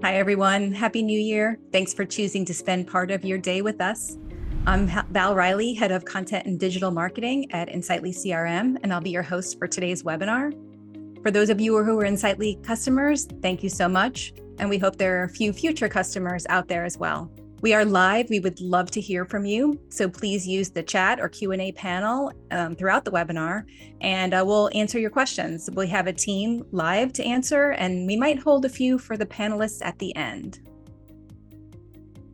Hi, everyone. Happy New Year. Thanks for choosing to spend part of your day with us. I'm Val Riley, Head of Content and Digital Marketing at Insightly CRM, and I'll be your host for today's webinar. For those of you who are Insightly customers, thank you so much. And we hope there are a few future customers out there as well. We are live. We would love to hear from you. So please use the chat or Q&A panel throughout the webinar, and we'll answer your questions. We have a team live to answer, and we might hold a few for the panelists at the end.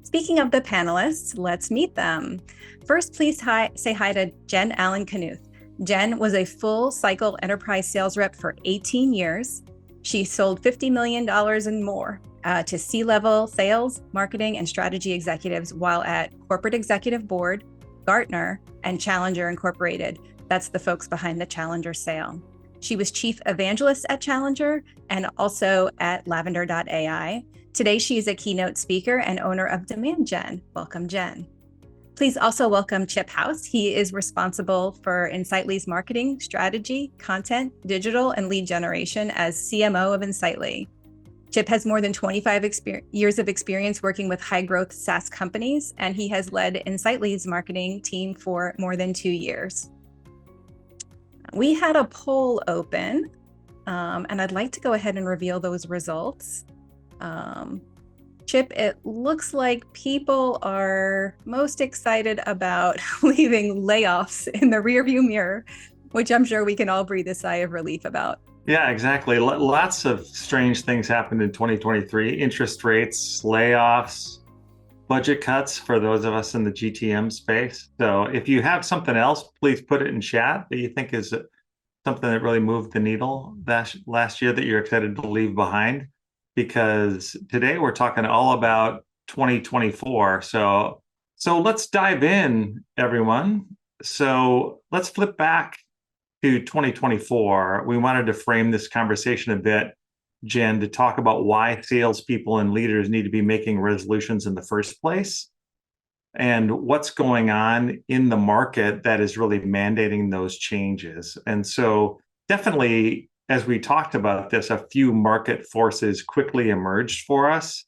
Speaking of the panelists, let's meet them. First, please say hi to Jen Allen-Knuth. Jen was a full cycle enterprise sales rep for 18 years. She sold $50 million and more to C-level sales, marketing, and strategy executives while at Corporate Executive Board, Gartner, and Challenger Incorporated. That's the folks behind the Challenger sale. She was chief evangelist at Challenger and also at Lavender.ai. Today, she is a keynote speaker and owner of DemandJen. Welcome, Jen. Please also welcome Chip House. He is responsible for Insightly's marketing, strategy, content, digital, and lead generation as CMO of Insightly. Chip has more than 25 years of experience working with high-growth SaaS companies, and he has led Insightly's marketing team for more than 2 years. We had a poll open, and I'd like to go ahead and reveal those results. Chip, it looks like people are most excited about leaving layoffs in the rearview mirror, which I'm sure we can all breathe a sigh of relief about. Yeah, exactly. Lots of strange things happened in 2023. Interest rates, layoffs, budget cuts for those of us in the GTM space. So if you have something else, please put it in chat that you think is something that really moved the needle last year that you're excited to leave behind. Because today we're talking all about 2024. So let's dive in, everyone. So let's flip back to 2024. We wanted to frame this conversation a bit, Jen, to talk about why salespeople and leaders need to be making resolutions in the first place and what's going on in the market that is really mandating those changes. And so definitely, as we talked about this, a few market forces quickly emerged for us.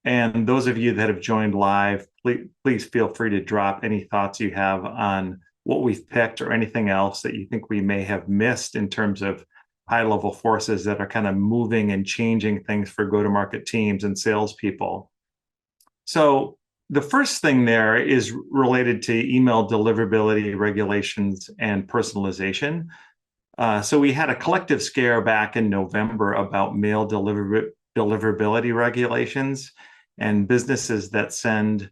And those of you that have joined live, please feel free to drop any thoughts you have on what we've picked or anything else that you think we may have missed in terms of high-level forces that are kind of moving and changing things for go-to-market teams and salespeople. So the first thing there is related to email deliverability regulations and personalization. So we had a collective scare back in November about mail deliverability regulations and businesses that send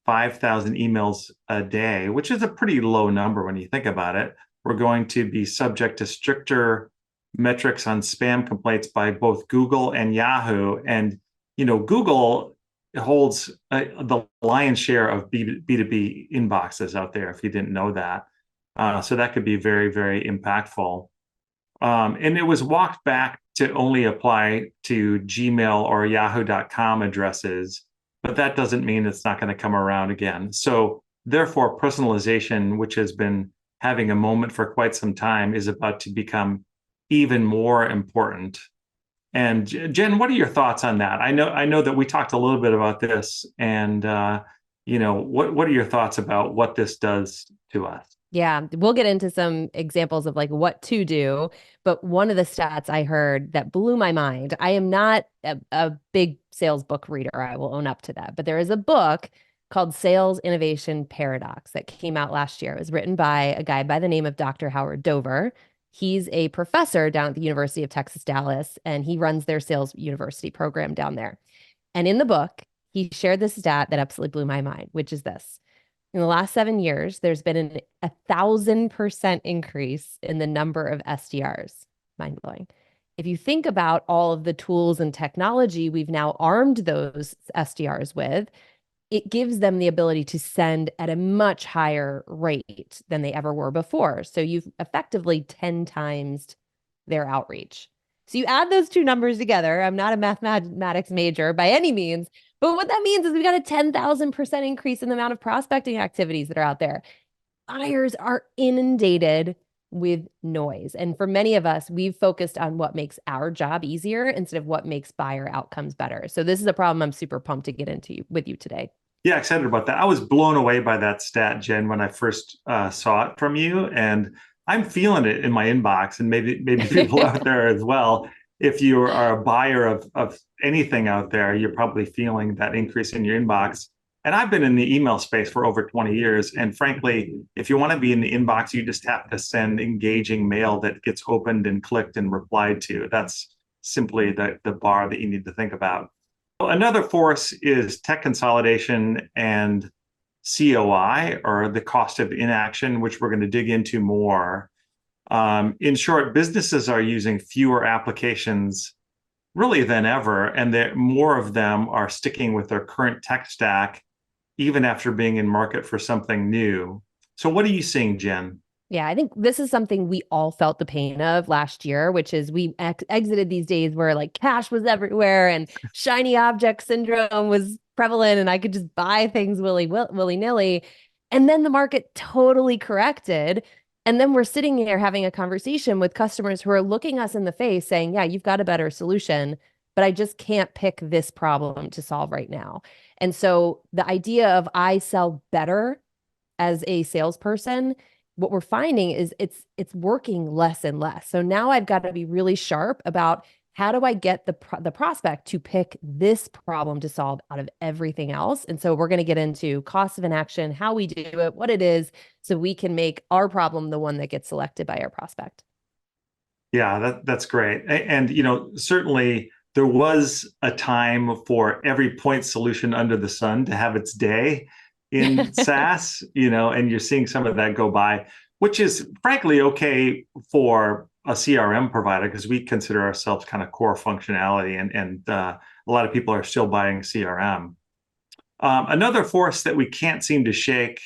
5,000 emails a day, which is a pretty low number when you think about it. We're going to be subject to stricter metrics on spam complaints by both Google and Yahoo. And, Google holds the lion's share of B2B inboxes out there, if you didn't know that. So that could be very, very impactful. And it was walked back to only apply to Gmail or Yahoo.com addresses, but that doesn't mean it's not going to come around again. So therefore, personalization, which has been having a moment for quite some time, is about to become even more important. And Jen, what are your thoughts on that? I know that we talked a little bit about this, and what are your thoughts about what this does to us? Yeah, we'll get into some examples of like what to do. But one of the stats I heard that blew my mind, I am not a big sales book reader. I will own up to that. But there is a book called Sales Innovation Paradox that came out last year. It was written by a guy by the name of Dr. Howard Dover. He's a professor down at the University of Texas, Dallas, and he runs their sales university program down there. And in the book, he shared this stat that absolutely blew my mind, which is this. In the last 7 years, there's been 1,000% increase in the number of SDRs. Mind-blowing. If you think about all of the tools and technology we've now armed those SDRs with, it gives them the ability to send at a much higher rate than they ever were before. So you've effectively 10 times their outreach. So you add those two numbers together. I'm not a mathematics major by any means, but what that means is we've got a 10,000% increase in the amount of prospecting activities that are out there. Buyers are inundated with noise. And for many of us, we've focused on what makes our job easier instead of what makes buyer outcomes better. So this is a problem I'm super pumped to get into with you today. Yeah, excited about that. I was blown away by that stat, Jen, when I first saw it from you, and I'm feeling it in my inbox, and maybe people out there as well. If you are a buyer of anything out there, you're probably feeling that increase in your inbox. And I've been in the email space for over 20 years. And frankly, if you want to be in the inbox, you just have to send engaging mail that gets opened and clicked and replied to. That's simply the bar that you need to think about. Another force is tech consolidation and COI, or the cost of inaction, which we're going to dig into more. In short, businesses are using fewer applications really than ever, and more of them are sticking with their current tech stack, even after being in market for something new. So what are you seeing, Jen? Yeah, I think this is something we all felt the pain of last year, which is we exited these days where like cash was everywhere and shiny object syndrome was prevalent and I could just buy things willy-nilly. And then the market totally corrected. And then we're sitting here having a conversation with customers who are looking us in the face saying, yeah, you've got a better solution, but I just can't pick this problem to solve right now. And so the idea of I sell better as a salesperson, what we're finding is it's working less and less. So now I've got to be really sharp about how do I get the prospect to pick this problem to solve out of everything else. And so we're going to get into cost of inaction, how we do it, what it is, so we can make our problem the one that gets selected by our prospect. Yeah, that's great. And certainly there was a time for every point solution under the sun to have its day in SaaS, and you're seeing some of that go by, which is frankly okay for a CRM provider because we consider ourselves kind of core functionality, and a lot of people are still buying CRM. Another force that we can't seem to shake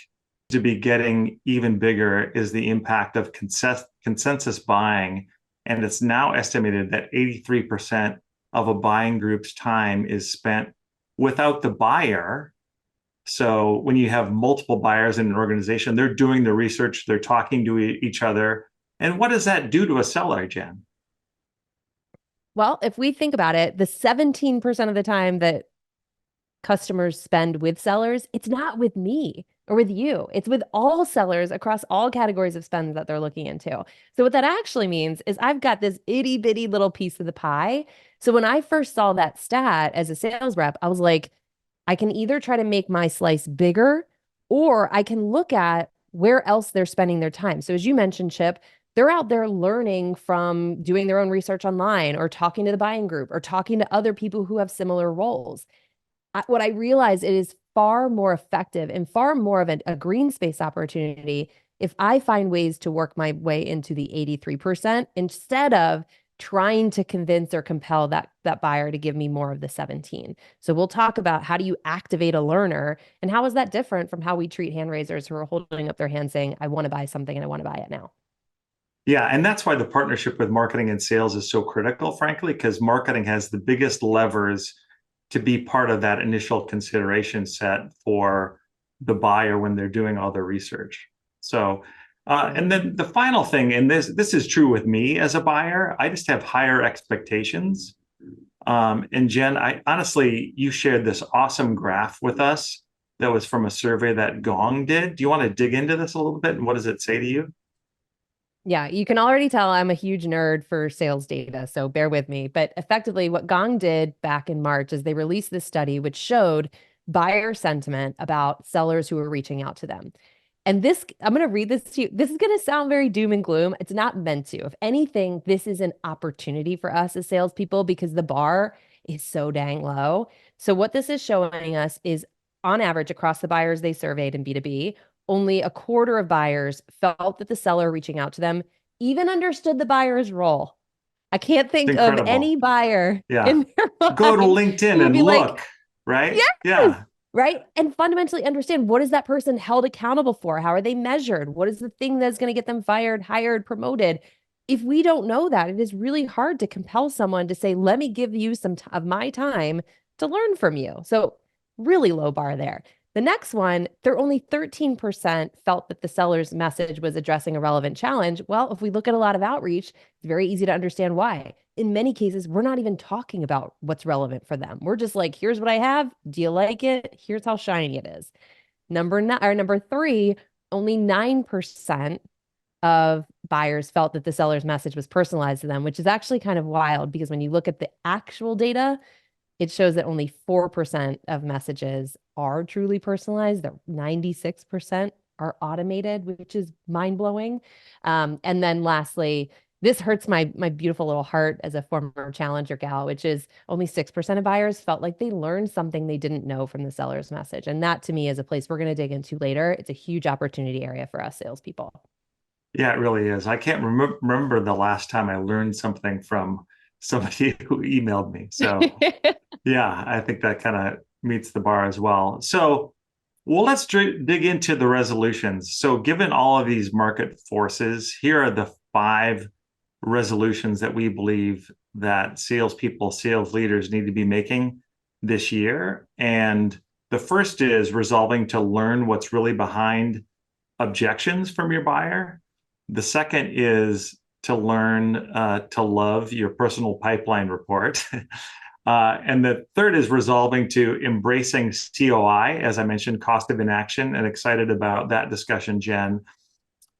to be getting even bigger is the impact of consensus buying. And it's now estimated that 83% of a buying group's time is spent without the buyer. So when you have multiple buyers in an organization, they're doing the research, they're talking to each other. And what does that do to a seller, Jen? Well, if we think about it, the 17% of the time that customers spend with sellers, it's not with me or with you. It's with all sellers across all categories of spend that they're looking into. So what that actually means is I've got this itty bitty little piece of the pie. So when I first saw that stat as a sales rep, I was like, I can either try to make my slice bigger, or I can look at where else they're spending their time. So as you mentioned, Chip, they're out there learning from doing their own research online or talking to the buying group or talking to other people who have similar roles. What I realize, it is far more effective and far more of a green space opportunity if I find ways to work my way into the 83% instead of trying to convince or compel that buyer to give me more of the 17. So we'll talk about how do you activate a learner and how is that different from how we treat hand raisers who are holding up their hand saying, I want to buy something and I want to buy it now. Yeah, and that's why the partnership with marketing and sales is so critical, frankly, because marketing has the biggest levers to be part of that initial consideration set for the buyer when they're doing all their research. So, and then the final thing, and this is true with me as a buyer, I just have higher expectations. And Jen, I honestly, you shared this awesome graph with us that was from a survey that Gong did. Do you want to dig into this a little bit? And what does it say to you? Yeah, you can already tell I'm a huge nerd for sales data, so bear with me. But effectively, what Gong did back in March is they released this study which showed buyer sentiment about sellers who were reaching out to them. And this, I'm going to read this to you. This is going to sound very doom and gloom. It's not meant to. If anything, this is an opportunity for us as salespeople because the bar is so dang low. So what this is showing us is, on average, across the buyers they surveyed in B2B, only a quarter of buyers felt that the seller reaching out to them even understood the buyer's role. I can't think of any buyer in their life. Go to LinkedIn and look, right? Yes, yeah. Right. And fundamentally understand, what is that person held accountable for? How are they measured? What is the thing that's going to get them fired, hired, promoted? If we don't know that, it is really hard to compel someone to say, let me give you some of my time to learn from you. So really low bar there. The next one, there only 13% felt that the seller's message was addressing a relevant challenge. Well, if we look at a lot of outreach, it's very easy to understand why. In many cases, we're not even talking about what's relevant for them. We're just like, here's what I have. Do you like it? Here's how shiny it is. Number three, only 9% of buyers felt that the seller's message was personalized to them, which is actually kind of wild because when you look at the actual data, it shows that only 4% of messages are truly personalized. The 96% are automated, which is mind-blowing. And then lastly, this hurts my beautiful little heart as a former challenger gal, which is only 6% of buyers felt like they learned something they didn't know from the seller's message. And that to me is a place we're going to dig into later. It's a huge opportunity area for us salespeople. Yeah, it really is. I can't remember the last time I learned something from somebody who emailed me. So yeah, I think that kind of meets the bar as well. So, well, let's dig into the resolutions. So given all of these market forces, here are the 5 resolutions that we believe that salespeople, sales leaders need to be making this year. And the first is resolving to learn what's really behind objections from your buyer. The second is to learn to love your personal pipeline report. And the third is resolving to embracing COI, as I mentioned, cost of inaction, and excited about that discussion, Jen.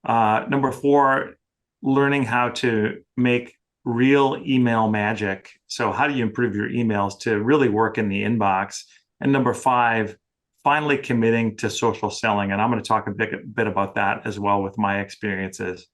Number 4, learning how to make real email magic. So how do you improve your emails to really work in the inbox? And number 5, finally committing to social selling. And I'm going to talk a bit about that as well with my experiences.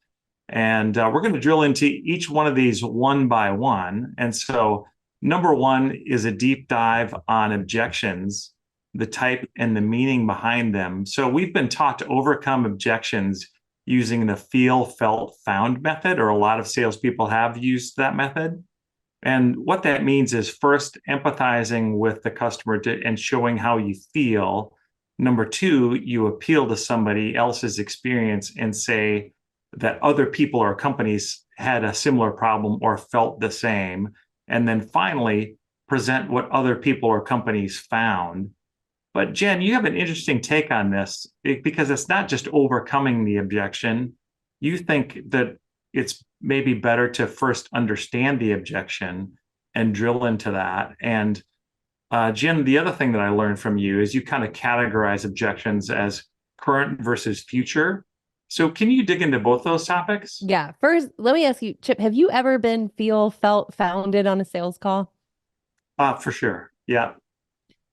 And we're going to drill into each one of these one by one. And so number 1 is a deep dive on objections, the type and the meaning behind them. So we've been taught to overcome objections using the feel, felt, found method, or a lot of salespeople have used that method. And what that means is first empathizing with the customer and showing how you feel. Number 2, you appeal to somebody else's experience and say that other people or companies had a similar problem or felt the same. And then finally, present what other people or companies found. But Jen, you have an interesting take on this because it's not just overcoming the objection. You think that it's maybe better to first understand the objection and drill into that. And Jen, the other thing that I learned from you is you kind of categorize objections as current versus future. So can you dig into both those topics? Yeah. First, let me ask you, Chip, have you ever been felt, founded on a sales call? For sure. Yeah.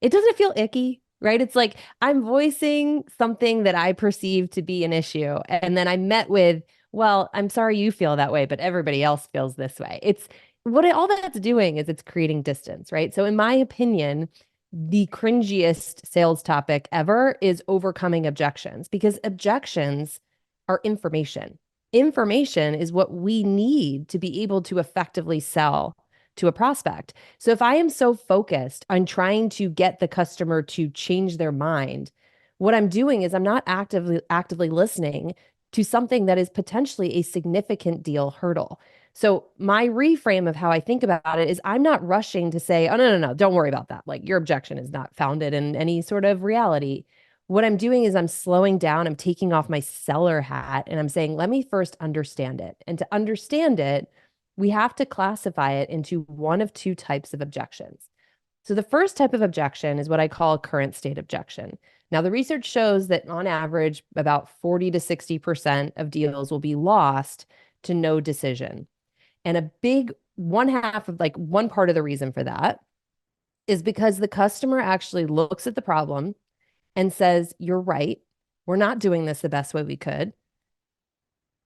It doesn't feel icky, right? It's like I'm voicing something that I perceive to be an issue. And then I'm met with, well, I'm sorry you feel that way, but everybody else feels this way. It's all that's doing is it's creating distance, right? So in my opinion, the cringiest sales topic ever is overcoming objections because objections are information. Information is what we need to be able to effectively sell to a prospect. So if I am so focused on trying to get the customer to change their mind, what I'm doing is I'm not actively listening to something that is potentially a significant deal hurdle. So my reframe of how I think about it is I'm not rushing to say, oh, no, don't worry about that. Like your objection is not founded in any sort of reality. What I'm doing is I'm slowing down, I'm taking off my seller hat, and I'm saying, let me first understand it. And to understand it, we have to classify it into one of 2 types of objections. So the first type of objection is what I call a current state objection. Now, the research shows that on average, about 40 to 60% of deals will be lost to no decision. And a big one part of the reason for that is because the customer actually looks at the problem and says, you're right. We're not doing this the best way we could,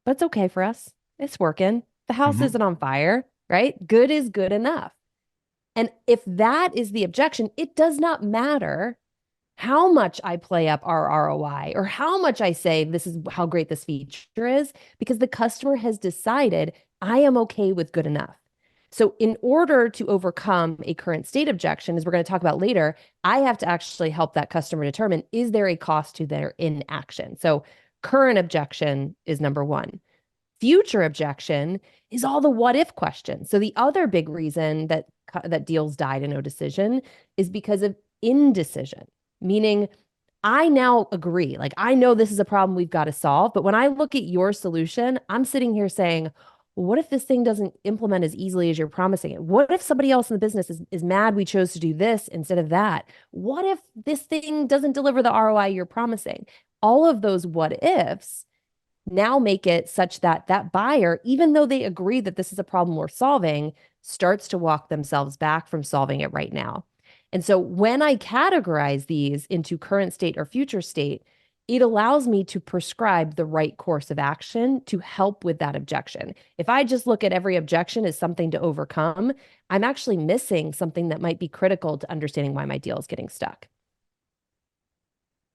but it's okay for us. It's working. The house isn't on fire, right? Good is good enough. And if that is the objection, it does not matter how much I play up our ROI or how much I say this is how great this feature is, because the customer has decided I am okay with good enough. So in order to overcome a current state objection, as we're going to talk about later, I have to actually help that customer determine, is there a cost to their inaction? So current objection is number 1. Future objection is all the what if questions. So the other big reason that deals die to no decision is because of indecision, meaning I now agree. Like, I know this is a problem we've got to solve. But when I look at your solution, I'm sitting here saying, what if this thing doesn't implement as easily as you're promising it? What if somebody else in the business is mad we chose to do this instead of that? What if this thing doesn't deliver the ROI you're promising? All of those what ifs now make it such that that buyer, even though they agree that this is a problem we're solving, starts to walk themselves back from solving it right now. And so when I categorize these into current state or future state, it allows me to prescribe the right course of action to help with that objection. If I just look at every objection as something to overcome, I'm actually missing something that might be critical to understanding why my deal is getting stuck.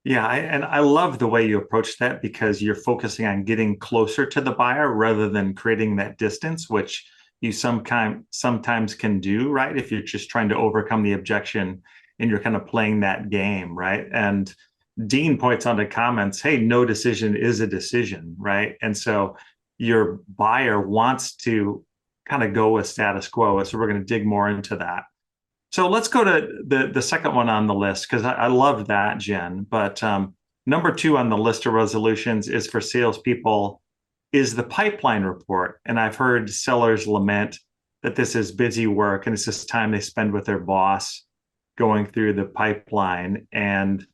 Yeah, and I love the way you approach that because you're focusing on getting closer to the buyer rather than creating that distance, which you sometimes can do, right? If you're just trying to overcome the objection and you're kind of playing that game, right? And Dean points out in the comments, hey, no decision is a decision, right? And so your buyer wants to kind of go with status quo. So we're going to dig more into that. So let's go to the second one on the list because I love that, Jen. But number 2 on the list of resolutions is for salespeople is the pipeline report. And I've heard sellers lament that this is busy work and it's just time they spend with their boss going through the pipeline. And,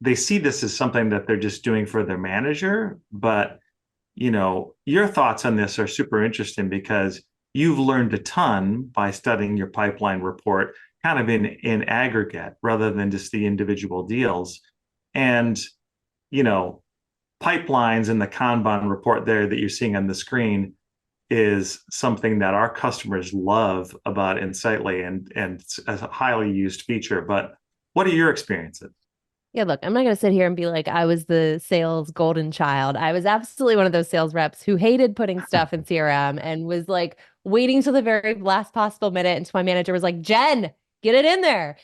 they see this as something that they're just doing for their manager. But, your thoughts on this are super interesting because you've learned a ton by studying your pipeline report kind of in aggregate rather than just the individual deals. And, pipelines and the Kanban report there that you're seeing on the screen is something that our customers love about Insightly and it's a highly used feature. But what are your experiences? Yeah, look, I'm not going to sit here and be like, I was the sales golden child. I was absolutely one of those sales reps who hated putting stuff in CRM and was like waiting till the very last possible minute until my manager was like, Jen, get it in there.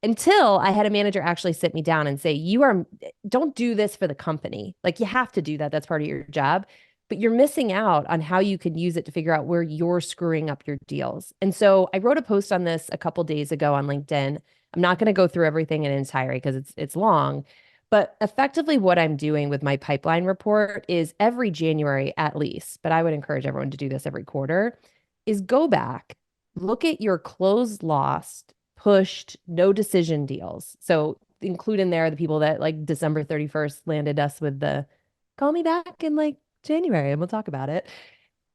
Until I had a manager actually sit me down and say, don't do this for the company. Like, you have to do that. That's part of your job. But you're missing out on how you can use it to figure out where you're screwing up your deals. And so I wrote a post on this a couple days ago on LinkedIn. I'm not going to go through everything in entirety because it's long, but effectively what I'm doing with my pipeline report is every January at least, but I would encourage everyone to do this every quarter, is go back, look at your closed, lost, pushed, no decision deals. So include in there the people that like December 31st landed us with the call me back in like January and we'll talk about it.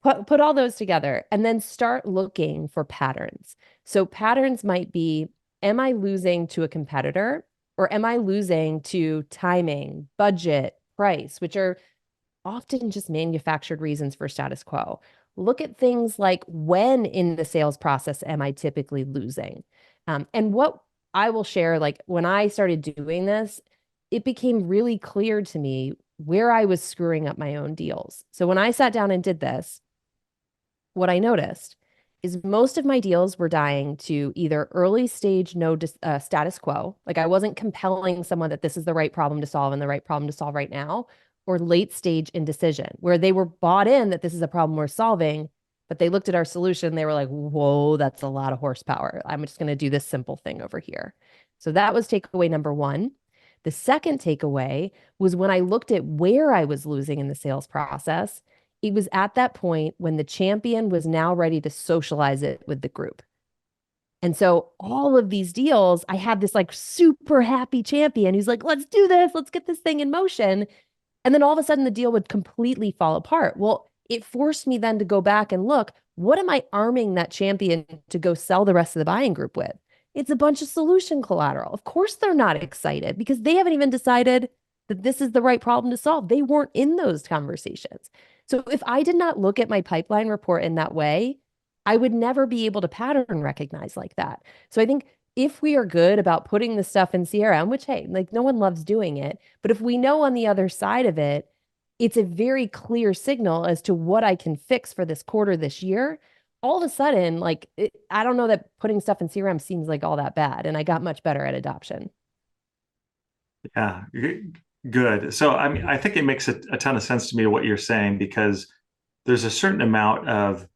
Put all those together and then start looking for patterns. So patterns might be, am I losing to a competitor or am I losing to timing, budget, price, which are often just manufactured reasons for status quo? Look at things like when in the sales process am I typically losing? And what I will share, like when I started doing this, it became really clear to me where I was screwing up my own deals. So when I sat down and did this, what I noticed is most of my deals were dying to either early stage no status quo, like I wasn't compelling someone that this is the right problem to solve and the right problem to solve right now, or late stage indecision, where they were bought in that this is a problem we're solving, but they looked at our solution, they were like, whoa, that's a lot of horsepower. I'm just going to do this simple thing over here. So that was takeaway number 1. The second takeaway was when I looked at where I was losing in the sales process, it was at that point when the champion was now ready to socialize it with the group. And so all of these deals, I had this like super happy champion who's like, let's do this. Let's get this thing in motion. And then all of a sudden the deal would completely fall apart. Well, it forced me then to go back and look, what am I arming that champion to go sell the rest of the buying group with? It's a bunch of solution collateral. Of course, they're not excited because they haven't even decided that this is the right problem to solve. They weren't in those conversations. So if I did not look at my pipeline report in that way, I would never be able to pattern recognize like that. So I think if we are good about putting the stuff in CRM, which, hey, like no one loves doing it, but if we know on the other side of it, it's a very clear signal as to what I can fix for this quarter this year. All of a sudden, I don't know that putting stuff in CRM seems like all that bad. And I got much better at adoption. Yeah, good. So, I mean, I think it makes a ton of sense to me what you're saying because there's a certain amount of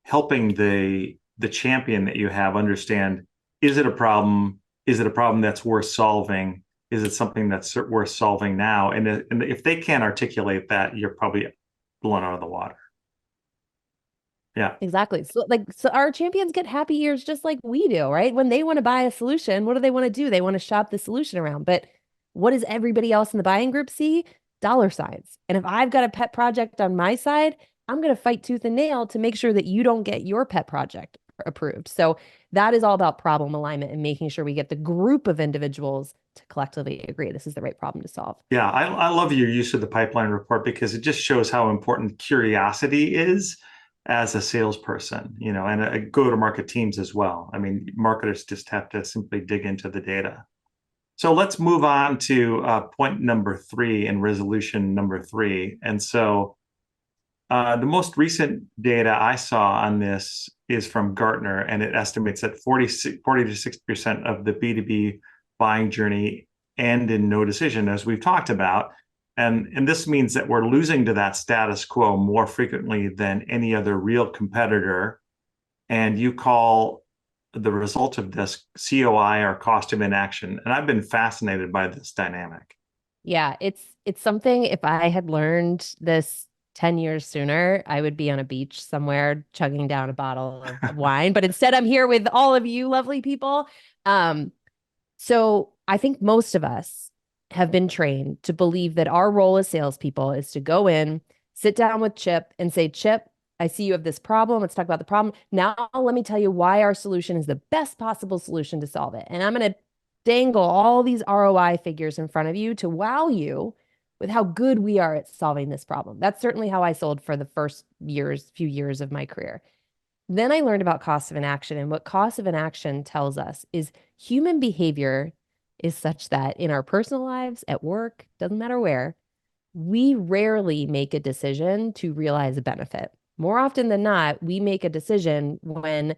helping the champion that you have understand, is it a problem? Is it a problem that's worth solving? Is it something that's worth solving now? And if they can't articulate that, you're probably blown out of the water. Yeah. Exactly. So our champions get happy ears just like we do, right? When they want to buy a solution, what do they want to do? They want to shop the solution around. But what does everybody else in the buying group see? Dollar signs. And if I've got a pet project on my side, I'm going to fight tooth and nail to make sure that you don't get your pet project approved. So that is all about problem alignment and making sure we get the group of individuals to collectively agree this is the right problem to solve. Yeah, I love your use of the pipeline report because it just shows how important curiosity is as a salesperson, and a go-to-market teams as well. I mean, marketers just have to simply dig into the data. So let's move on to point number 3 and resolution number 3. And so the most recent data I saw on this is from Gartner, and it estimates that 40 to 60% of the B2B buying journey end in no decision, as we've talked about. And this means that we're losing to that status quo more frequently than any other real competitor. And you call the result of this COI, or cost of inaction. And I've been fascinated by this dynamic. Yeah, it's something, if I had learned this 10 years sooner, I would be on a beach somewhere chugging down a bottle of wine. But instead, I'm here with all of you lovely people. So I think most of us have been trained to believe that our role as salespeople is to go in, sit down with Chip and say, Chip, I see you have this problem. Let's talk about the problem. Now, let me tell you why our solution is the best possible solution to solve it. And I'm going to dangle all these ROI figures in front of you to wow you with how good we are at solving this problem. That's certainly how I sold for the first few years of my career. Then I learned about cost of inaction. And what cost of inaction tells us is human behavior is such that in our personal lives, at work, doesn't matter where, we rarely make a decision to realize a benefit. More often than not, we make a decision when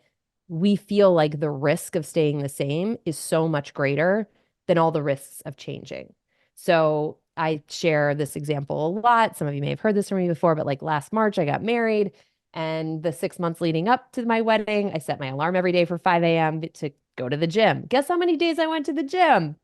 we feel like the risk of staying the same is so much greater than all the risks of changing. So I share this example a lot. Some of you may have heard this from me before, but like last March, I got married. And the 6 months leading up to my wedding, I set my alarm every day for 5 a.m. to go to the gym. Guess how many days I went to the gym?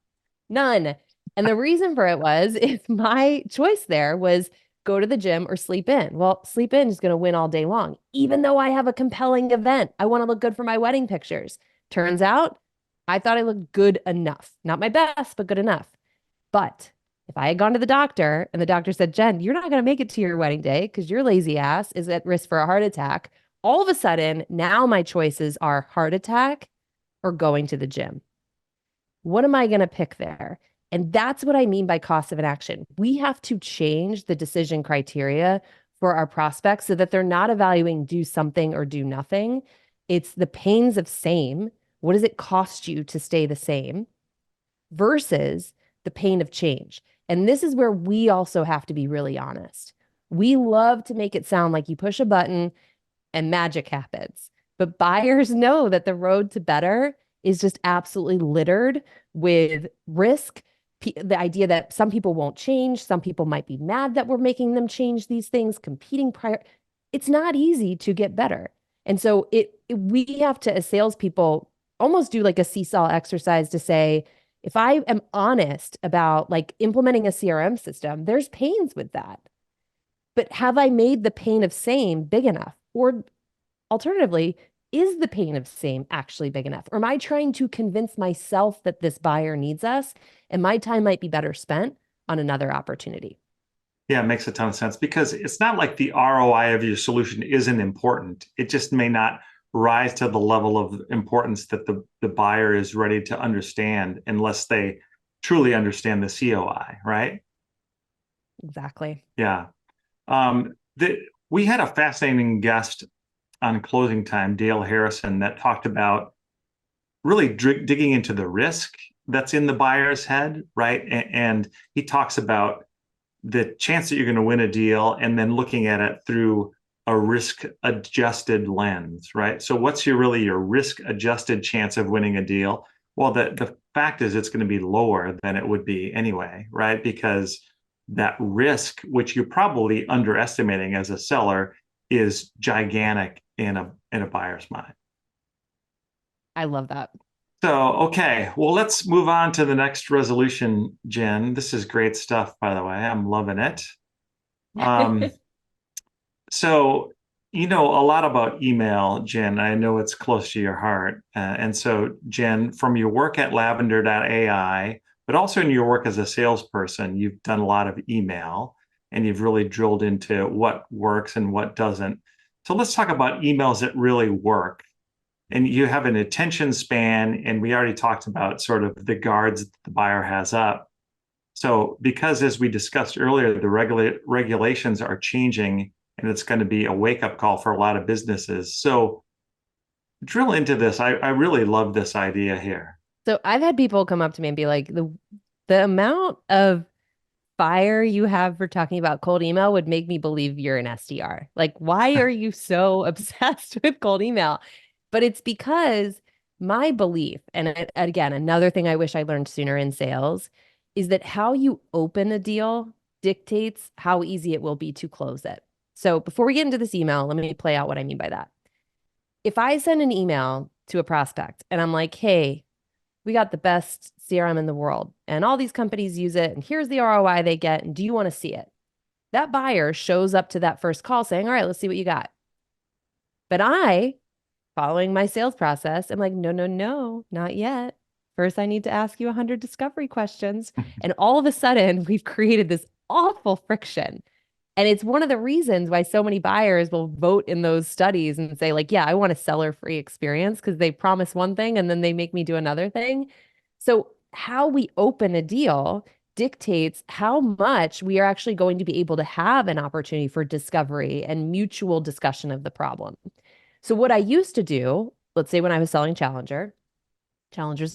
None. And the reason for it is my choice there was go to the gym or sleep in. Well, sleep in is going to win all day long, even though I have a compelling event. I want to look good for my wedding pictures. Turns out I thought I looked good enough. Not my best, but good enough. But if I had gone to the doctor and the doctor said, Jen, you're not going to make it to your wedding day because your lazy ass is at risk for a heart attack, all of a sudden, now my choices are heart attack or going to the gym. What am I going to pick there? And that's what I mean by cost of inaction. We have to change the decision criteria for our prospects so that they're not evaluating do something or do nothing. It's the pains of same. What does it cost you to stay the same versus the pain of change? And this is where we also have to be really honest. We love to make it sound like you push a button and magic happens. But buyers know that the road to better is just absolutely littered with risk. The idea that some people won't change, some people might be mad that we're making them change these things, competing prior. It's not easy to get better. And so we have to, as salespeople, almost do like a seesaw exercise to say, if I am honest about like implementing a CRM system, there's pains with that. But have I made the pain of same big enough? Or alternatively, is the pain of same actually big enough? Or am I trying to convince myself that this buyer needs us and my time might be better spent on another opportunity? Yeah, it makes a ton of sense because it's not like the ROI of your solution isn't important. It just may not rise to the level of importance that the buyer is ready to understand unless they truly understand the COI, right? Exactly. Yeah. We had a fascinating guest on Closing Time, Dale Harrison, that talked about really digging into the risk that's in the buyer's head, right? And he talks about the chance that you're going to win a deal and then looking at it through a risk-adjusted lens, right? So what's your risk-adjusted chance of winning a deal? Well, the fact is it's going to be lower than it would be anyway, right? Because that risk, which you're probably underestimating as a seller, is gigantic in a buyer's mind. I love that. So, okay, well, let's move on to the next resolution, Jen. This is great stuff, by the way. I'm loving it. Um, so, you know a lot about email, Jen. I know it's close to your heart. And so, Jen, from your work at lavender.ai, but also in your work as a salesperson, you've done a lot of email and you've really drilled into what works and what doesn't. So, let's talk about emails that really work. And you have an attention span, and we already talked about sort of the guards that the buyer has up. So, because as we discussed earlier, the regulations are changing, and it's going to be a wake up call for a lot of businesses. So, drill into this. I really love this idea here. So I've had people come up to me and be like, the amount of fire you have for talking about cold email would make me believe you're an SDR. Like, why are you so obsessed with cold email? But it's because my belief, and again, another thing I wish I learned sooner in sales, is that how you open a deal dictates how easy it will be to close it. So before we get into this email, let me play out what I mean by that. If I send an email to a prospect and I'm like, hey, we got the best CRM in the world and all these companies use it, and here's the ROI they get, and do you want to see it? That buyer shows up to that first call saying, all right, let's see what you got. But I, following my sales process, I'm like, no, no, no, not yet. First, I need to ask you 100 discovery questions. And all of a sudden, we've created this awful friction. And it's one of the reasons why so many buyers will vote in those studies and say, like, yeah, I want a seller-free experience, because they promise one thing and then they make me do another thing. So how we open a deal dictates how much we are actually going to be able to have an opportunity for discovery and mutual discussion of the problem. So what I used to do, let's say when I was selling Challenger's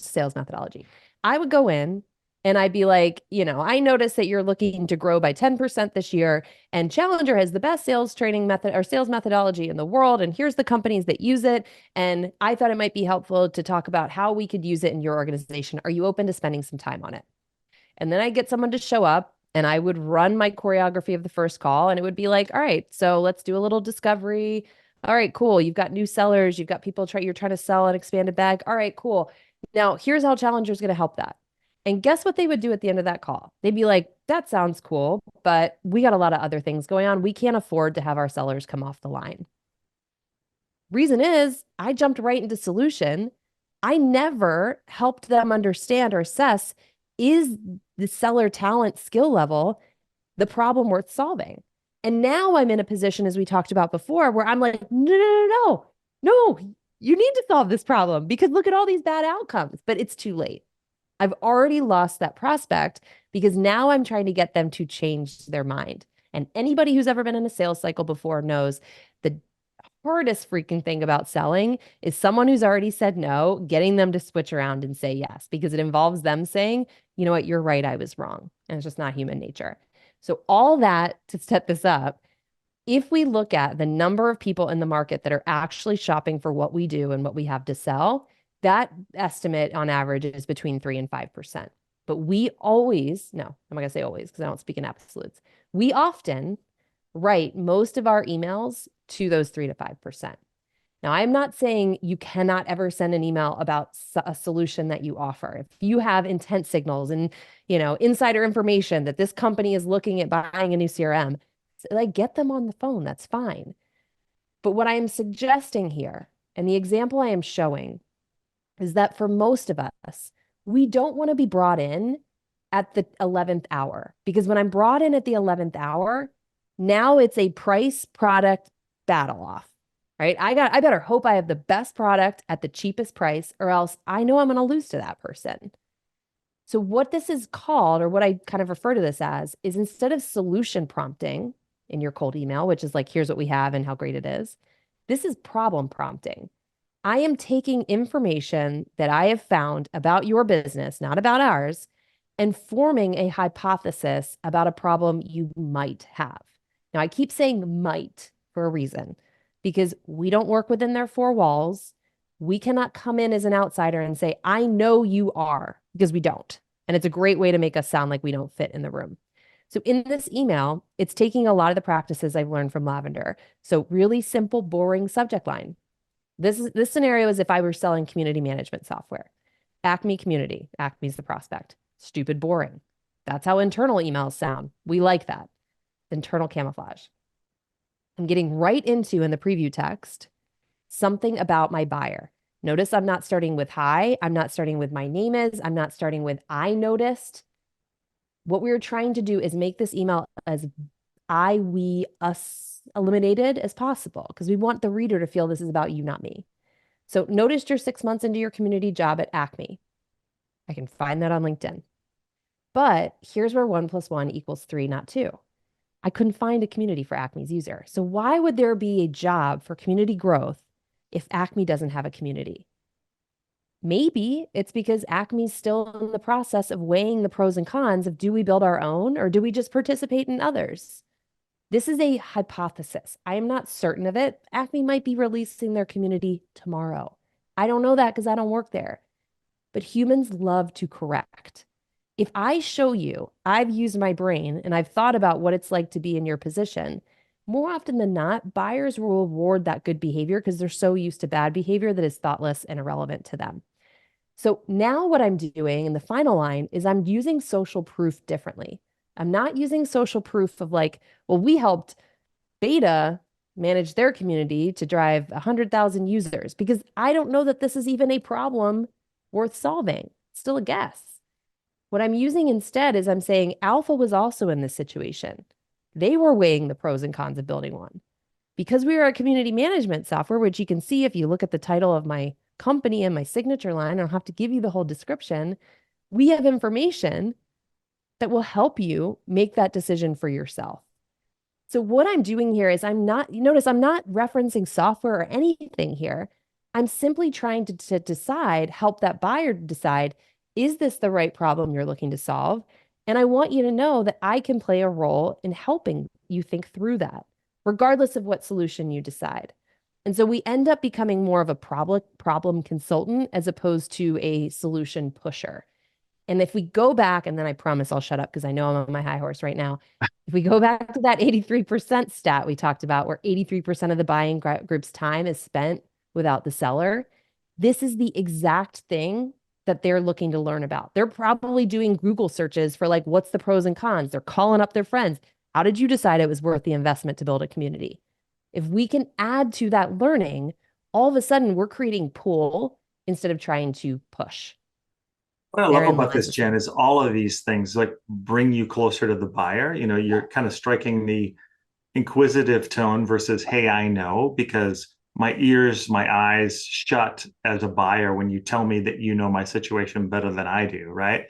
sales methodology, I would go in and I'd be like, I noticed that you're looking to grow by 10% this year, and Challenger has the best sales training method or sales methodology in the world. And here's the companies that use it. And I thought it might be helpful to talk about how we could use it in your organization. Are you open to spending some time on it? And then I get someone to show up, and I would run my choreography of the first call, and it would be like, all right, so let's do a little discovery. All right, cool. You've got new sellers. You've got people you're trying to sell an expanded bag. All right, cool. Now here's how Challenger's going to help that. And guess what they would do at the end of that call? They'd be like, that sounds cool, but we got a lot of other things going on. We can't afford to have our sellers come off the line. Reason is, I jumped right into solution. I never helped them understand or assess, is the seller talent skill level the problem worth solving? And now I'm in a position, as we talked about before, where I'm like, no, you need to solve this problem because look at all these bad outcomes, but it's too late. I've already lost that prospect because now I'm trying to get them to change their mind. And anybody who's ever been in a sales cycle before knows the hardest freaking thing about selling is someone who's already said no, getting them to switch around and say yes, because it involves them saying, you know what, you're right, I was wrong. And it's just not human nature. So all that to set this up, if we look at the number of people in the market that are actually shopping for what we do and what we have to sell, that estimate on average is between 3 and 5%. But we always, no, I'm not going to say always because I don't speak in absolutes. We often write most of our emails to those 3 to 5%. Now, I'm not saying you cannot ever send an email about a solution that you offer. If you have intent signals and, insider information that this company is looking at buying a new CRM, like, get them on the phone. That's fine. But what I am suggesting here, and the example I am showing, is that for most of us, we don't want to be brought in at the 11th hour, because when I'm brought in at the 11th hour, now it's a price product battle off, right? I better hope I have the best product at the cheapest price, or else I know I'm going to lose to that person. So what this is called, or what I kind of refer to this as, is instead of solution prompting in your cold email, which is like, here's what we have and how great it is, this is problem prompting. I am taking information that I have found about your business, not about ours, and forming a hypothesis about a problem you might have. Now, I keep saying might for a reason, because we don't work within their four walls. We cannot come in as an outsider and say, I know you are, because we don't. And it's a great way to make us sound like we don't fit in the room. So in this email, it's taking a lot of the practices I've learned from Lavender. So really simple, boring subject line. This scenario is if I were selling community management software. Acme community. Acme's the prospect. Stupid, boring. That's how internal emails sound. We like that. Internal camouflage. I'm getting right into, in the preview text, something about my buyer. Notice I'm not starting with hi. I'm not starting with my name is. I'm not starting with I noticed. What we're trying to do is make this email as I, we, us eliminated as possible, because we want the reader to feel this is about you, not me. So noticed you're 6 months into your community job at Acme. I can find that on LinkedIn. But here's where 1 + 1 = 3, not 2. I couldn't find a community for Acme's user. So why would there be a job for community growth if Acme doesn't have a community? Maybe it's because Acme's still in the process of weighing the pros and cons of, do we build our own or do we just participate in others? This is a hypothesis. I am not certain of it. Acme might be releasing their community tomorrow. I don't know that because I don't work there. But humans love to correct. If I show you I've used my brain and I've thought about what it's like to be in your position, more often than not, buyers will reward that good behavior because they're so used to bad behavior that is thoughtless and irrelevant to them. So now what I'm doing in the final line is I'm using social proof differently. I'm not using social proof of like, well, we helped Beta manage their community to drive 100,000 users, because I don't know that this is even a problem worth solving. It's still a guess. What I'm using instead is I'm saying Alpha was also in this situation. They were weighing the pros and cons of building one. Because we are a community management software, which you can see if you look at the title of my company and my signature line, I don't have to give you the whole description. We have information that will help you make that decision for yourself. So what I'm doing here is I'm not referencing software or anything here. I'm simply trying to decide, help that buyer decide, is this the right problem you're looking to solve? And I want you to know that I can play a role in helping you think through that, regardless of what solution you decide. And so we end up becoming more of a problem consultant as opposed to a solution pusher. And if we go back, and then I promise I'll shut up because I know I'm on my high horse right now. If we go back to that 83% stat we talked about, where 83% of the buying group's time is spent without the seller, this is the exact thing that they're looking to learn about. They're probably doing Google searches for like, what's the pros and cons? They're calling up their friends. How did you decide it was worth the investment to build a community? If we can add to that learning, all of a sudden we're creating pull instead of trying to push. What I love about this, Jen, is all of these things like bring you closer to the buyer. You know, you're kind of striking the inquisitive tone versus, hey, I know, because my ears, my eyes shut as a buyer when you tell me that you know my situation better than I do, right?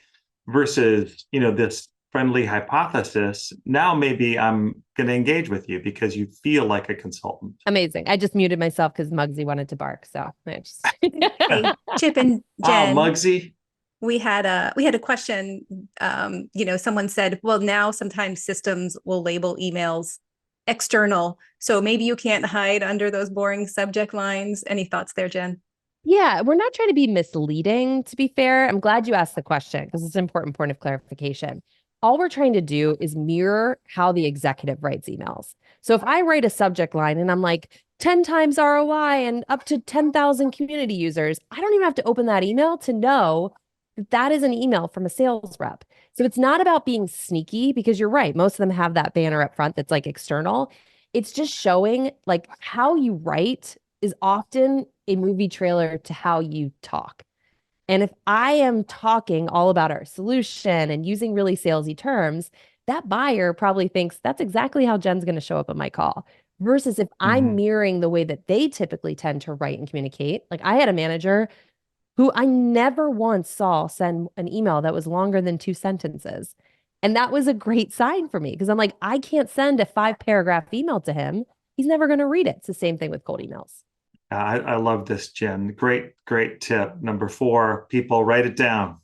Versus, you know, this friendly hypothesis. Now maybe I'm going to engage with you because you feel like a consultant. Amazing. I just muted myself because Muggsy wanted to bark. So I just... Hey, Chip and Jen. Oh, Muggsy. We had a question. Someone said, well, now sometimes systems will label emails external. So maybe you can't hide under those boring subject lines. Any thoughts there, Jen? Yeah, we're not trying to be misleading, to be fair. I'm glad you asked the question because it's an important point of clarification. All we're trying to do is mirror how the executive writes emails. So if I write a subject line and I'm like 10 times ROI and up to 10,000 community users, I don't even have to open that email to know that that is an email from a sales rep. So it's not about being sneaky, because you're right. Most of them have that banner up front that's like external. It's just showing like how you write is often a movie trailer to how you talk. And if I am talking all about our solution and using really salesy terms, that buyer probably thinks that's exactly how Jen's going to show up at my call. Versus if I'm mirroring the way that they typically tend to write and communicate. Like I had a manager who I never once saw send an email that was longer than 2 sentences. And that was a great sign for me, because I'm like, I can't send a 5-paragraph email to him. He's never going to read it. It's the same thing with cold emails. I love this, Jen. Great tip. Number 4, people write it down.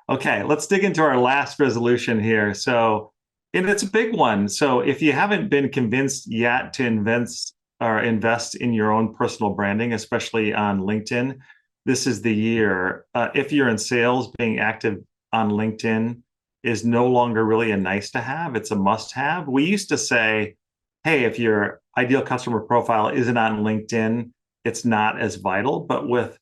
Okay, let's dig into our last resolution here. So, and it's a big one. So if you haven't been convinced yet to invest in your own personal branding, especially on LinkedIn, this is the year. If you're in sales, being active on LinkedIn is no longer really a nice to have. It's a must have. We used to say, hey, if your ideal customer profile isn't on LinkedIn, it's not as vital. But with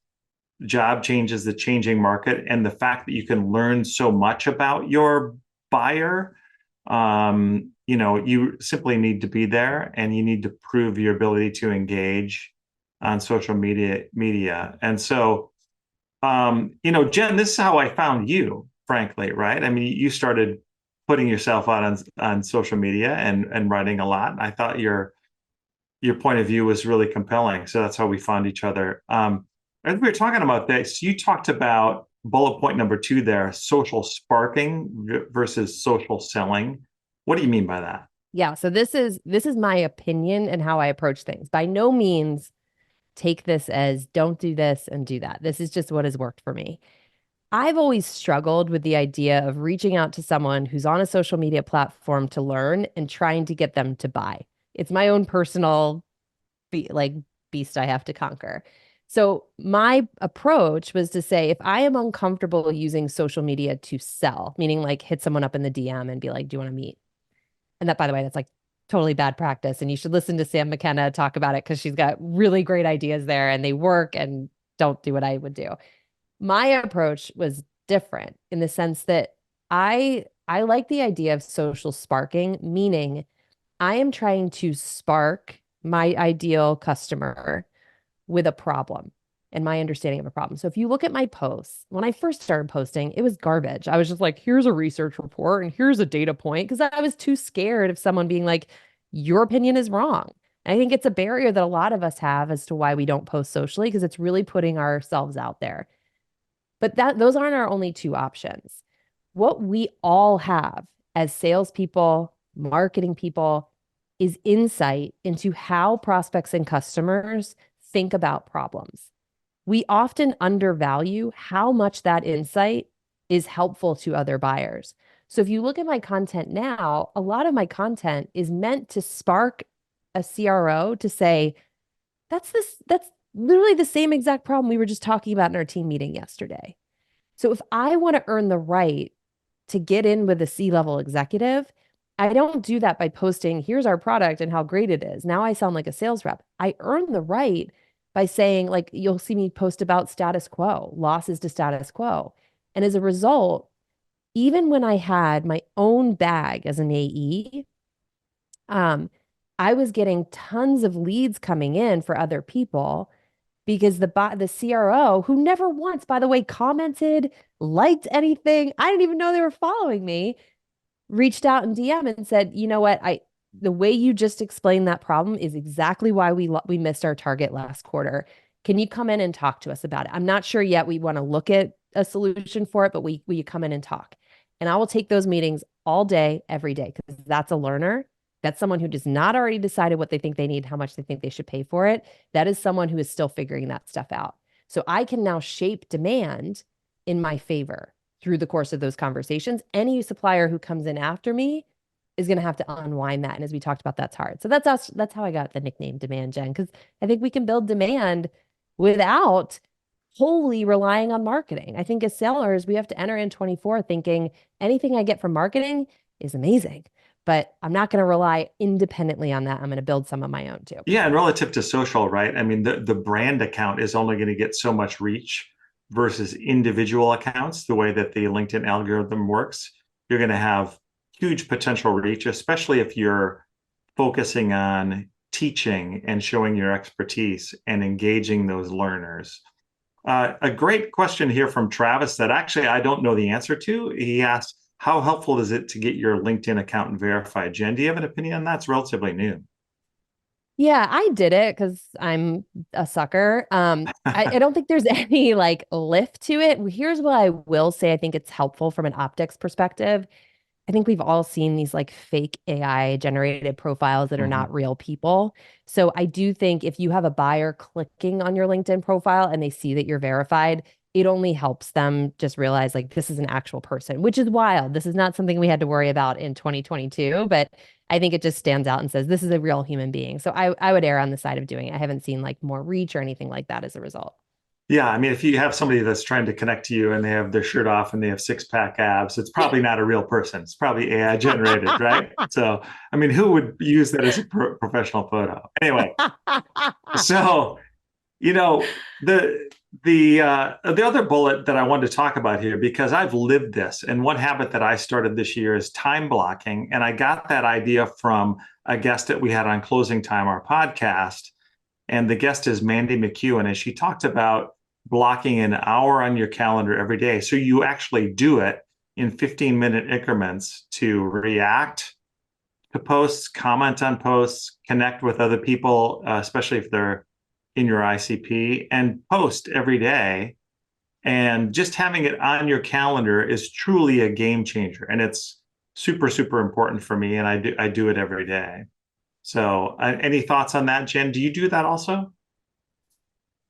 job changes, the changing market, and the fact that you can learn so much about your buyer, you simply need to be there, and you need to prove your ability to engage on social media. And so, Jen, this is how I found you, frankly, right? I mean, you started putting yourself out on social media and writing a lot. I thought your point of view was really compelling. So that's how we found each other. As we were talking about this, you talked about bullet point number 2 there, social sparking versus social selling. What do you mean by that? Yeah, so this is my opinion and how I approach things. By no means take this as don't do this and do that. This is just what has worked for me. I've always struggled with the idea of reaching out to someone who's on a social media platform to learn and trying to get them to buy. It's my own personal beast I have to conquer. So my approach was to say, if I am uncomfortable using social media to sell, meaning like hit someone up in the DM and be like, do you want to meet? And that, by the way, that's like totally bad practice. And you should listen to Sam McKenna talk about it because she's got really great ideas there and they work, and don't do what I would do. My approach was different in the sense that I like the idea of social sparking, meaning I am trying to spark my ideal customer with a problem and my understanding of a problem. So if you look at my posts, when I first started posting, it was garbage. I was just like, here's a research report and here's a data point, because I was too scared of someone being like, your opinion is wrong. And I think it's a barrier that a lot of us have as to why we don't post socially, because it's really putting ourselves out there. But those aren't our only 2 options. What we all have as salespeople, marketing people, is insight into how prospects and customers think about problems. We often undervalue how much that insight is helpful to other buyers. So if you look at my content now, a lot of my content is meant to spark a CRO to say, that's literally the same exact problem we were just talking about in our team meeting yesterday. So if I want to earn the right to get in with a C-level executive, I don't do that by posting, here's our product and how great it is. Now I sound like a sales rep. I earn the right by saying, like, you'll see me post about status quo, losses to status quo. And as a result, even when I had my own bag as an AE, I was getting tons of leads coming in for other people because the CRO, who never once, by the way, commented, liked anything, I didn't even know they were following me, reached out in DM and said, you know what, the way you just explained that problem is exactly why we missed our target last quarter. Can you come in and talk to us about it? I'm not sure yet we want to look at a solution for it, but will you come in and talk? And I will take those meetings all day, every day, because that's a learner. That's someone who does not already decided what they think they need, how much they think they should pay for it. That is someone who is still figuring that stuff out. So I can now shape demand in my favor through the course of those conversations. Any supplier who comes in after me is going to have to unwind that. And as we talked about, that's hard. So that's how I got the nickname DemandJen, because I think we can build demand without wholly relying on marketing. I think as sellers, we have to enter in 24 thinking anything I get from marketing is amazing, but I'm not going to rely independently on that. I'm going to build some of my own too. Yeah, and relative to social, right? I mean, the brand account is only going to get so much reach versus individual accounts. The way that the LinkedIn algorithm works, you're going to have huge potential reach, especially if you're focusing on teaching and showing your expertise and engaging those learners. A great question here from Travis that actually I don't know the answer to. He asked, how helpful is it to get your LinkedIn account verified? Jen, do you have an opinion on that? It's relatively new. Yeah, I did it because I'm a sucker. I don't think there's any like lift to it. Here's what I will say. I think it's helpful from an optics perspective. I think we've all seen these like fake AI generated profiles that are not real people. So I do think if you have a buyer clicking on your LinkedIn profile and they see that you're verified, it only helps them just realize like this is an actual person, which is wild. This is not something we had to worry about in 2022, but I think it just stands out and says this is a real human being. So I would err on the side of doing it. I haven't seen like more reach or anything like that as a result. Yeah, I mean, if you have somebody that's trying to connect to you and they have their shirt off and they have six-pack abs, it's probably not a real person. It's probably AI generated, right? So, I mean, who would use that as a professional photo? Anyway, so, the The other bullet that I wanted to talk about here, because I've lived this, and one habit that I started this year is time blocking. And I got that idea from a guest that we had on Closing Time, our podcast. And the guest is Mandy McEwen, and she talked about blocking an hour on your calendar every day. So you actually do it in 15-minute increments to react to posts, comment on posts, connect with other people, especially if they're in your ICP, and post every day. And just having it on your calendar is truly a game changer. And it's super, super important for me. And I do it every day. So any thoughts on that, Jen? Do you do that also?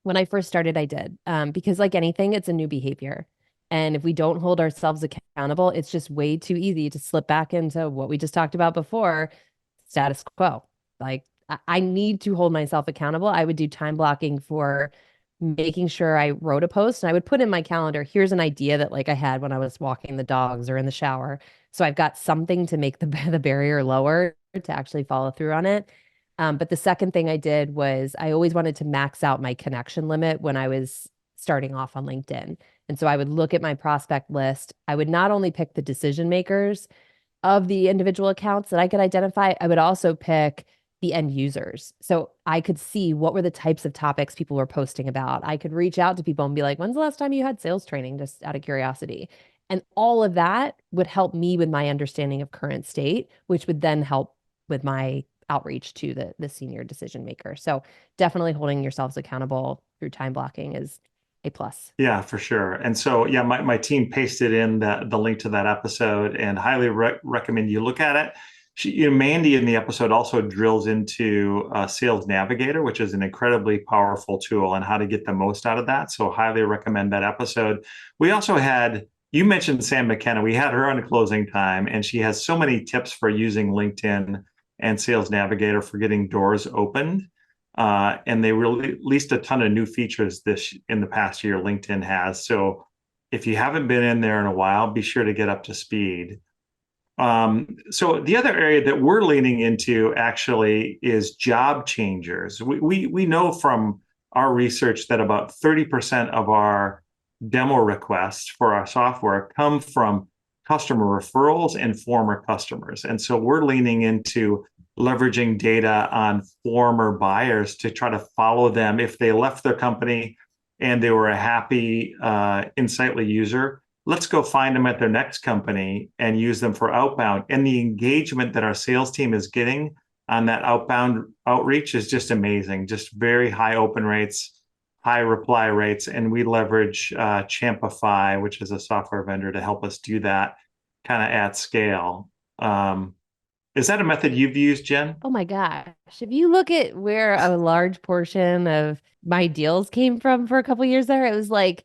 When I first started, I did, because like anything, it's a new behavior. And if we don't hold ourselves accountable, it's just way too easy to slip back into what we just talked about before, status quo. Like I need to hold myself accountable. I would do time blocking for making sure I wrote a post, and I would put in my calendar, here's an idea that like I had when I was walking the dogs or in the shower. So I've got something to make the barrier lower to actually follow through on it. But the second thing I did was I always wanted to max out my connection limit when I was starting off on LinkedIn. And so I would look at my prospect list. I would not only pick the decision makers of the individual accounts that I could identify, I would also pick the end users. So I could see what were the types of topics people were posting about. I could reach out to people and be like, when's the last time you had sales training, just out of curiosity? And all of that would help me with my understanding of current state, which would then help with my outreach to the senior decision maker. So definitely holding yourselves accountable through time blocking is a plus. Yeah, for sure. And so, yeah, my team pasted in the link to that episode, and highly recommend you look at it. Mandy in the episode also drills into Sales Navigator, which is an incredibly powerful tool, and how to get the most out of that. So highly recommend that episode. We also had, you mentioned Sam McKenna. We had her on Closing Time, and she has so many tips for using LinkedIn and Sales Navigator for getting doors opened. And they released a ton of new features in the past year, LinkedIn has. So if you haven't been in there in a while, be sure to get up to speed. So the other area that we're leaning into actually is job changers. We know from our research that about 30% of our demo requests for our software come from customer referrals and former customers. And so we're leaning into leveraging data on former buyers to try to follow them. If they left their company and they were a happy Insightly user, let's go find them at their next company and use them for outbound. And the engagement that our sales team is getting on that outbound outreach is just amazing. Just very high open rates, high reply rates. And we leverage Champify, which is a software vendor, to help us do that kind of at scale. Is that a method you've used, Jen? Oh my gosh. If you look at where a large portion of my deals came from for a couple years there, it was like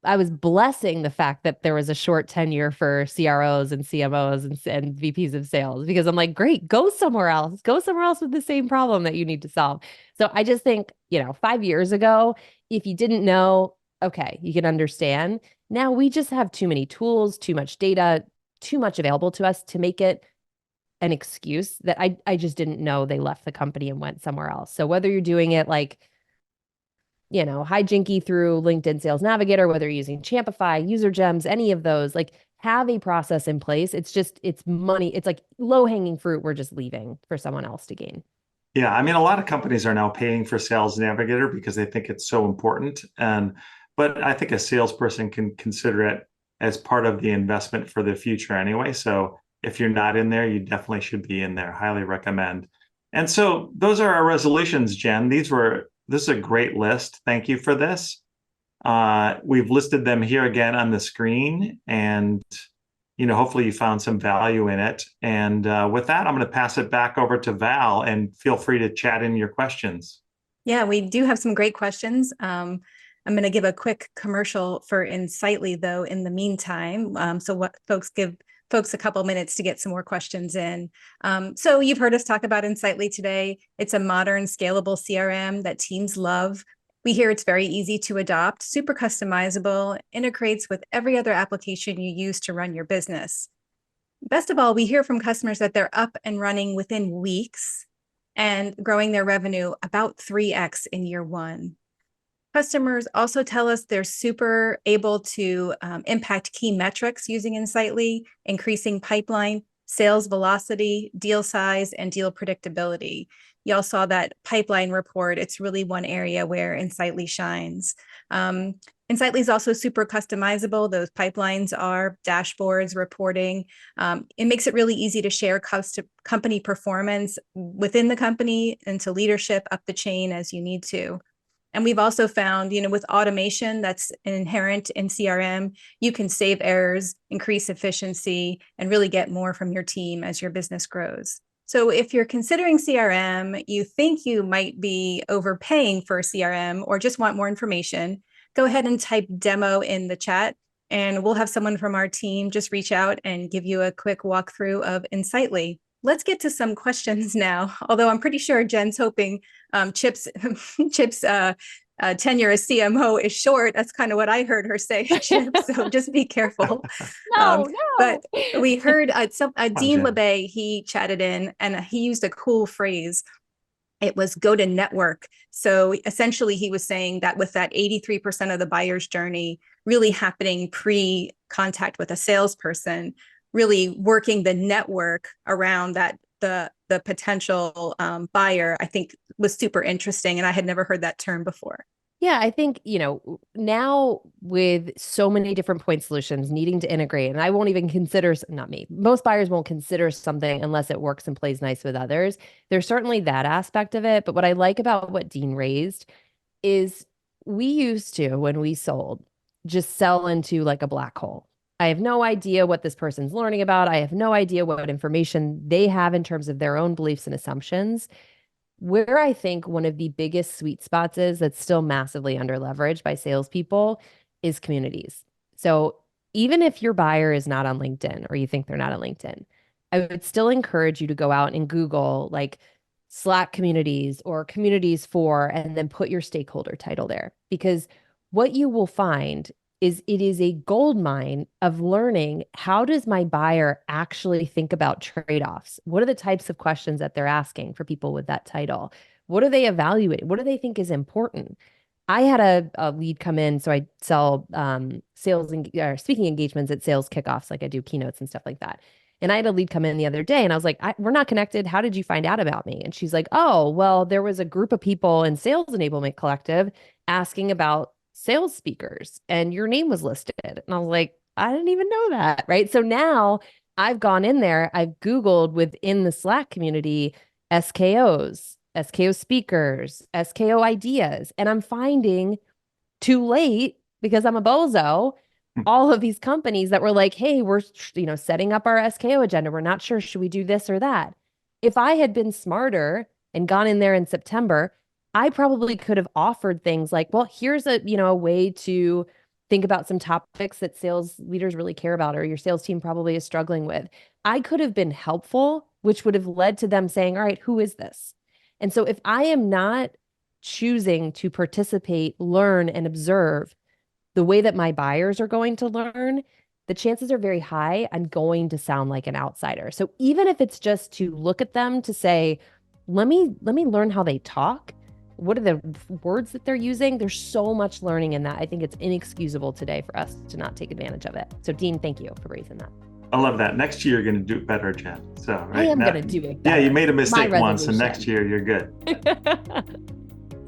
I was blessing the fact that there was a short tenure for CROs and CMOs and VPs of sales, because I'm like, great, go somewhere else. Go somewhere else with the same problem that you need to solve. So I just think, 5 years ago, if you didn't know, okay, you can understand. Now we just have too many tools, too much data, too much available to us to make it an excuse that I just didn't know they left the company and went somewhere else. So whether you're doing it like, hijinky through LinkedIn Sales Navigator, whether you're using Champify, User Gems, any of those, like have a process in place. It's money. It's like low hanging fruit. We're just leaving for someone else to gain. Yeah, I mean, a lot of companies are now paying for Sales Navigator because they think it's so important. But I think a salesperson can consider it as part of the investment for the future anyway. So if you're not in there, you definitely should be in there. Highly recommend. And so those are our resolutions, Jen. This is a great list. Thank you for this. We've listed them here again on the screen, and hopefully you found some value in it. And with that, I'm going to pass it back over to Val, and feel free to chat in your questions. Yeah, we do have some great questions. I'm going to give a quick commercial for Insightly, though, in the meantime. So what give folks a couple minutes to get some more questions in. So you've heard us talk about Insightly today. It's a modern, scalable CRM that teams love. We hear it's very easy to adopt, super customizable, integrates with every other application you use to run your business. Best of all, we hear from customers that they're up and running within weeks and growing their revenue about 3x in year one. Customers also tell us they're super able to impact key metrics using Insightly, increasing pipeline, sales velocity, deal size, and deal predictability. Y'all saw that pipeline report. It's really one area where Insightly shines. Insightly is also super customizable. Those pipelines are dashboards, reporting. It makes it really easy to share company performance within the company into leadership up the chain as you need to. And we've also found, with automation that's inherent in CRM, you can save errors, increase efficiency, and really get more from your team as your business grows. So if you're considering CRM, you think you might be overpaying for CRM or just want more information, go ahead and type demo in the chat, and we'll have someone from our team just reach out and give you a quick walkthrough of Insightly. Let's get to some questions now, although I'm pretty sure Jen's hoping Chip's tenure as CMO is short. That's kind of what I heard her say, Chip, so just be careful. No. But we heard Dean Jen. LeBay, he chatted in and he used a cool phrase. It was go to network. So essentially he was saying that with that 83% of the buyer's journey really happening pre-contact with a salesperson, really working the network around that the potential buyer, I think was super interesting. And I had never heard that term before. Yeah, I think, now with so many different point solutions needing to integrate, and I won't even consider, not me, most buyers won't consider something unless it works and plays nice with others. There's certainly that aspect of it. But what I like about what Dean raised is we used to, when we sold, just sell into like a black hole. I have no idea what this person's learning about. I have no idea what information they have in terms of their own beliefs and assumptions. Where I think one of the biggest sweet spots is that's still massively under leveraged by salespeople is communities. So even if your buyer is not on LinkedIn or you think they're not on LinkedIn, I would still encourage you to go out and Google like Slack communities or communities for, and then put your stakeholder title there. Because what you will find is it is a gold mine of learning, how does my buyer actually think about trade-offs? What are the types of questions that they're asking for people with that title? What are they evaluating? What do they think is important? I had a lead come in, so I sell speaking engagements at sales kickoffs, like I do keynotes and stuff like that. And I had a lead come in the other day and I was like, we're not connected. How did you find out about me? And she's like, oh, well, there was a group of people in Sales Enablement Collective asking about sales speakers and your name was listed. And I was like, I didn't even know that. Right. So now I've gone in there, I've Googled within the Slack community, SKOs, SKO speakers, SKO ideas, and I'm finding too late because I'm a bozo, all of these companies that were like, hey, we're, setting up our SKO agenda. We're not sure, should we do this or that? If I had been smarter and gone in there in September, I probably could have offered things like, well, here's a way to think about some topics that sales leaders really care about, or your sales team probably is struggling with. I could have been helpful, which would have led to them saying, all right, who is this? And so if I am not choosing to participate, learn, and observe the way that my buyers are going to learn, the chances are very high I'm going to sound like an outsider. So even if it's just to look at them to say, let me learn how they talk. What are the words that they're using? There's so much learning in that. I think it's inexcusable today for us to not take advantage of it. So Dean, thank you for raising that. I love that. Next year, you're going to do it better, Jen. So I am going to do it better. Yeah, you made a mistake once, and next year you're good.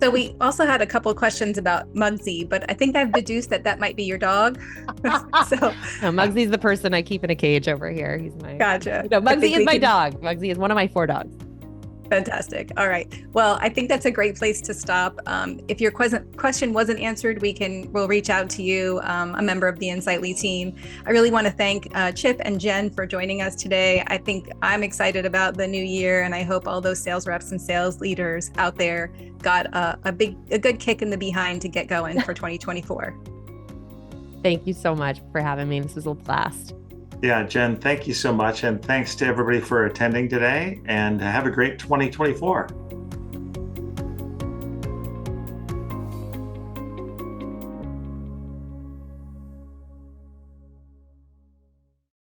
So we also had a couple of questions about Muggsy, but I think I've deduced that might be your dog. So no, Muggsy's the person I keep in a cage over here. He's my gotcha. No, Muggsy is my dog. Muggsy is one of my 4 dogs. Fantastic. All right. Well, I think that's a great place to stop. If your question wasn't answered, we'll reach out to you, a member of the Insightly team. I really want to thank Chip and Jen for joining us today. I think I'm excited about the new year, and I hope all those sales reps and sales leaders out there got a good kick in the behind to get going for 2024. Thank you so much for having me. This was a blast. Yeah, Jen, thank you so much. And thanks to everybody for attending today, and have a great 2024.